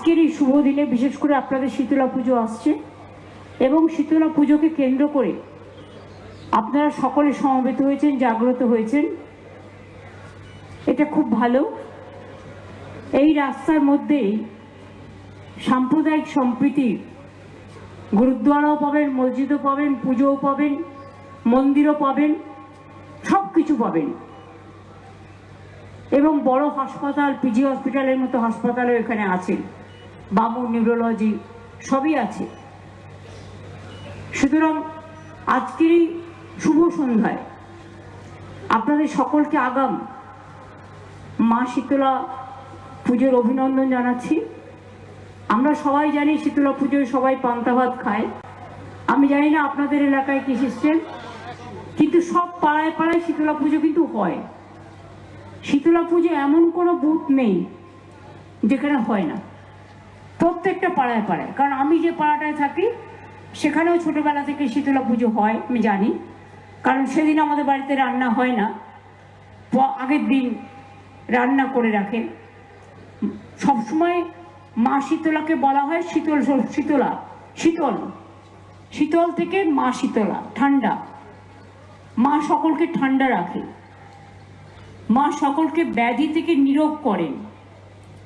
আজকের এই শুভ দিনে বিশেষ করে আপনাদের শীতলা পুজো আসছে এবং শীতলা পুজোকে কেন্দ্র করে আপনারা সকলে সমবেত হয়েছেন, জাগ্রত হয়েছেন, এটা খুব ভালো। এই রাস্তার মধ্যেই সাম্প্রদায়িক সম্প্রীতির গুরুদ্বারাও পাবেন, মসজিদও পাবেন, পুজোও পাবেন, মন্দিরও পাবেন, সব কিছু পাবেন এবং বড় হাসপাতাল, পিজি হসপিটালের মতো হাসপাতালও এখানে আছে, বাবু নিউরোলজি সবই আছে। সুতরাং আজকের এই শুভ সন্ধ্যায় আপনাদের সকলকে আগাম মা শীতলা পুজোর অভিনন্দন জানাচ্ছি। আমরা সবাই জানি শীতলা পুজোয় সবাই পান্তা ভাত খায়। আমি জানি না আপনাদের এলাকায় কি সিস্টেম, কিন্তু সব পাড়ায় পাড়ায় শীতলা পুজো কিন্তু হয়। শীতলা পুজো এমন কোনো বুথ নেই যেখানে হয় না, প্রত্যেকটা পাড়ায় পাড়ায়। কারণ আমি যে পাড়াটায় থাকি সেখানেও ছোটোবেলা থেকে শীতলা পুজো হয়, আমি জানি। কারণ সেদিন আমাদের বাড়িতে রান্না হয় না, আগের দিন রান্না করে রাখে। সবসময় মা শীতলাকে বলা হয় শীতল শীতলা, শীতল শীতল থেকে মা শীতলা, ঠান্ডা। মা সকলকে ঠান্ডা রাখে, মা সকলকে ব্যাধি থেকে নীরোগ করেন।